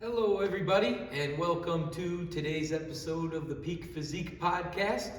Hello, everybody, and welcome to today's episode of the Peak Physique podcast.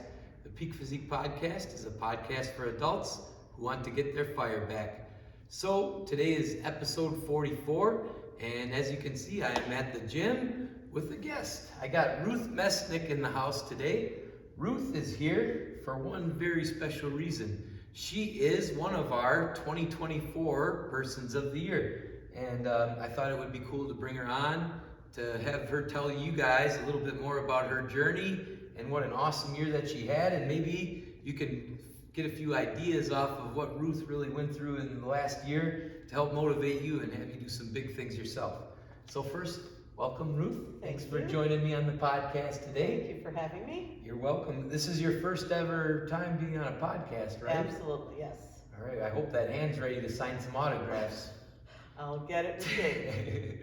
The Peak Physique podcast is a podcast for adults who want to get their fire back. So, today is episode 44, and as you can see, I am at the gym with a guest. I got Ruth Messnick in the house today. Ruth is here for one very special reason. She is one of our 2024 Persons of the Year. And I thought it would be cool to bring her on to have her tell you guys a little bit more about her journey and what an awesome year that she had. And maybe you can get a few ideas off of what Ruth really went through in the last year to help motivate you and have you do some big things yourself. So first, welcome Ruth. Thanks for joining me on the podcast today. Thank you for having me. You're welcome. This is your first ever time being on a podcast, right? Absolutely, yes. All right, I hope that hand's ready to sign some autographs. I'll get it today.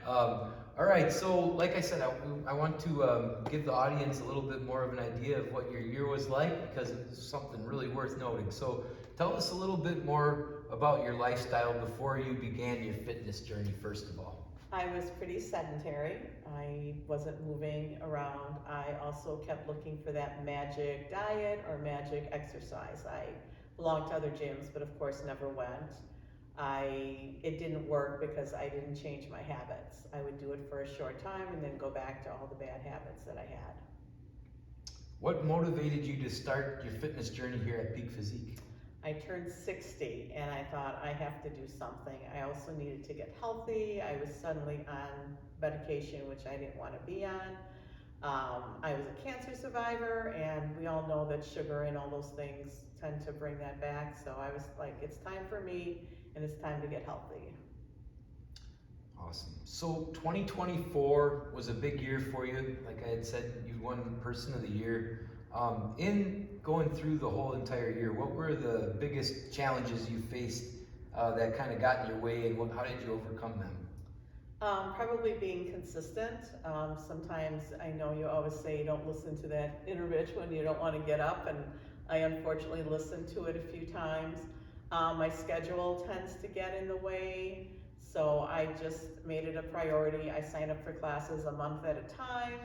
All right, so like I said, I want to give the audience a little bit more of an idea of what your year was like because it's something really worth noting. So tell us a little bit more about your lifestyle before you began your fitness journey, first of all. I was pretty sedentary. I wasn't moving around. I also kept looking for that magic diet or magic exercise. I belonged to other gyms, but of course never went. It didn't work because I didn't change my habits. I would do it for a short time and then go back to all the bad habits that I had. What motivated you to start your fitness journey here at Peak Physique? I turned 60 and I thought I have to do something. I also needed to get healthy. I was suddenly on medication, which I didn't want to be on. I was a cancer survivor, and we all know that sugar and all those things tend to bring that back. So I was like, it's time for me and it's time to get healthy. Awesome. So 2024 was a big year for you. Like I had said, you won Person of the Year. In going through the whole entire year, what were the biggest challenges you faced that kind of got in your way, and how did you overcome them? Probably being consistent. Sometimes I know you always say don't listen to that inner bitch when you don't want to get up, and I unfortunately listened to it a few times. My schedule tends to get in the way, so I just made it a priority. I sign up for classes a month at a time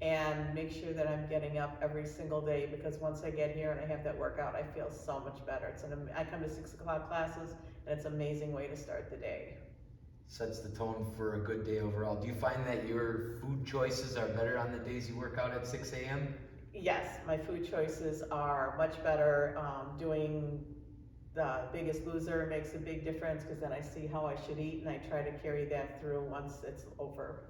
and make sure that I'm getting up every single day, because once I get here and I have that workout, I feel so much better. I come to 6 o'clock classes, and it's an amazing way to start the day. Sets the tone for a good day overall. Do you find that your food choices are better on the days you work out at 6 a.m.? Yes, my food choices are much better. Doing the Biggest Loser makes a big difference because then I see how I should eat and I try to carry that through once it's over.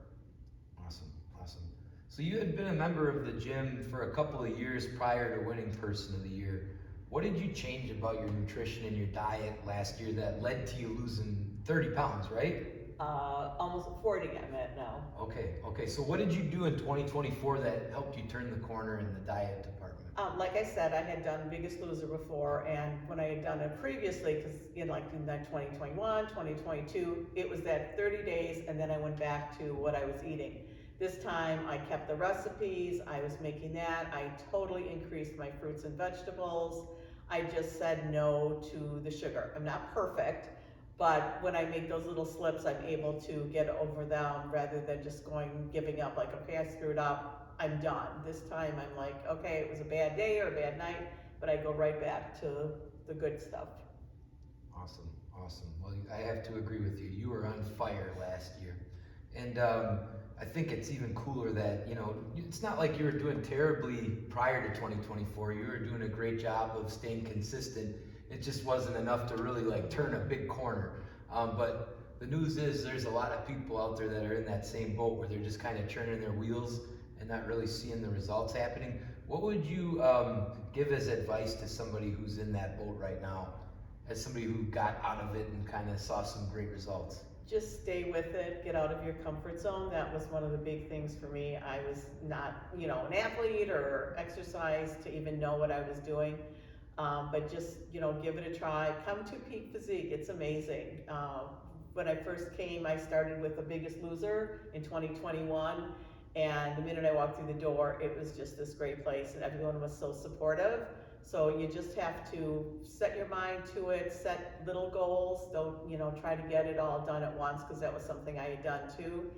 Awesome, awesome. So you had been a member of the gym for a couple of years prior to winning Person of the Year. What did you change about your nutrition and your diet last year that led to you losing 30 pounds, right? Almost 40 I'm at now. Okay. So what did you do in 2024 that helped you turn the corner in the diet department? Like I said, I had done Biggest Loser before, and when I had done it previously, because in that 2021, 2022, it was that 30 days, and then I went back to what I was eating. This time I kept the recipes, I was making that, I totally increased my fruits and vegetables. I just said no to the sugar. I'm not perfect, but when I make those little slips, I'm able to get over them rather than just giving up, like, okay, I screwed up, I'm done. This time I'm like, okay, it was a bad day or a bad night, but I go right back to the good stuff. Awesome. Well, I have to agree with you. You were on fire last year. And I think it's even cooler that, it's not like you were doing terribly prior to 2024. You were doing a great job of staying consistent. It just wasn't enough to really turn a big corner. But the news is there's a lot of people out there that are in that same boat where they're just kind of churning their wheels and not really seeing the results happening. What would you give as advice to somebody who's in that boat right now, as somebody who got out of it and kind of saw some great results? Just stay with it, get out of your comfort zone. That was one of the big things for me. I was not, an athlete or exercise to even know what I was doing. But just, give it a try. Come to Peak Physique, it's amazing. When I first came, I started with the Biggest Loser in 2021. And the minute I walked through the door, it was just this great place, and everyone was so supportive. So you just have to set your mind to it, set little goals. Don't, try to get it all done at once, because that was something I had done too.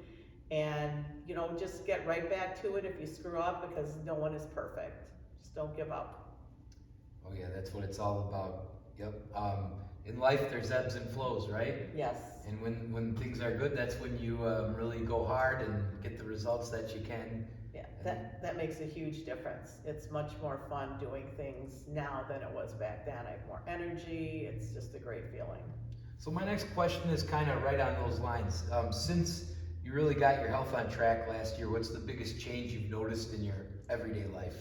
and, you know, just get right back to it if you screw up, because no one is perfect. Just don't give up. Oh yeah, that's what it's all about. Yep. In life, there's ebbs and flows, right? Yes. And when things are good, that's when you really go hard and get the results that you can. Yeah, And that makes a huge difference. It's much more fun doing things now than it was back then. I have more energy. It's just a great feeling. so my next question is kind of right on those lines. Since you really got your health on track last year, what's the biggest change you've noticed in your everyday life?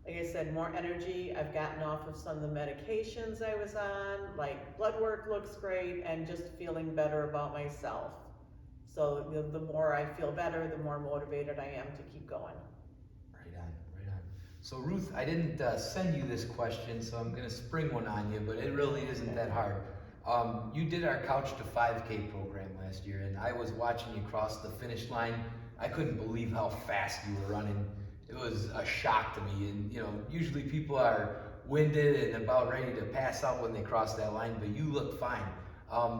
Like I said, more energy. I've gotten off of some of the medications I was on. Like, blood work looks great, and just feeling better about myself. So the more I feel better, the more motivated I am to keep going. Right on, right on. So Ruth, I didn't send you this question, so I'm gonna spring one on you, but it really isn't that hard. You did our Couch to 5K program last year, and I was watching you cross the finish line. I couldn't believe how fast you were running. It was a shock to me, and you know, usually people are winded and about ready to pass out when they cross that line, but you looked fine.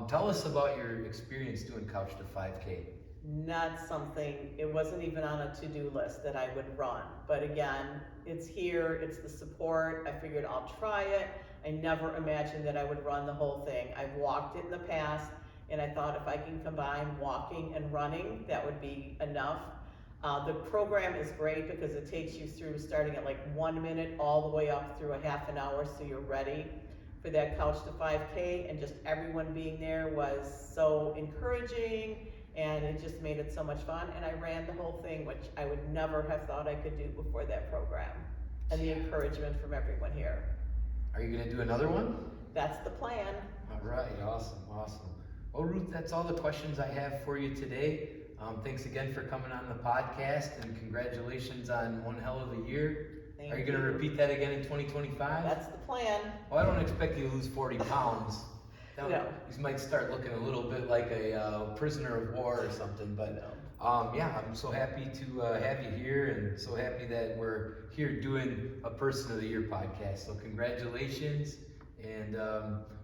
Tell us about your experience doing Couch to 5K. Not something, it wasn't even on a to-do list that I would run. But again, it's here, it's the support. I figured I'll try it. I never imagined that I would run the whole thing. I've walked it in the past, and I thought if I can combine walking and running, that would be enough. The program is great because it takes you through starting at like 1 minute all the way up through a half an hour, so you're ready for that Couch to 5K, and just everyone being there was so encouraging, and it just made it so much fun. And I ran the whole thing, which I would never have thought I could do before that program, and the encouragement from everyone here. Are you gonna do another one? That's the plan. All right, awesome, awesome. Well, Ruth, that's all the questions I have for you today. Thanks again for coming on the podcast, and congratulations on one hell of a year. Thank Are you going to repeat that again in 2025? That's the plan. Well, I don't expect you to lose 40 pounds. No. You might start looking a little bit like a prisoner of war or something, but yeah, I'm so happy to have you here, and so happy that we're here doing a Person of the Year podcast. So congratulations, and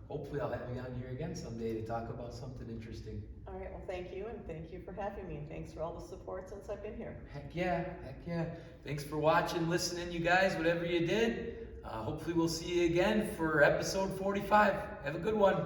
hopefully I'll have you on here again someday to talk about something interesting. All right, well, thank you, and thank you for having me, and thanks for all the support since I've been here. Heck yeah, heck yeah. Thanks for watching, listening, you guys, whatever you did. Hopefully we'll see you again for episode 45. Have a good one.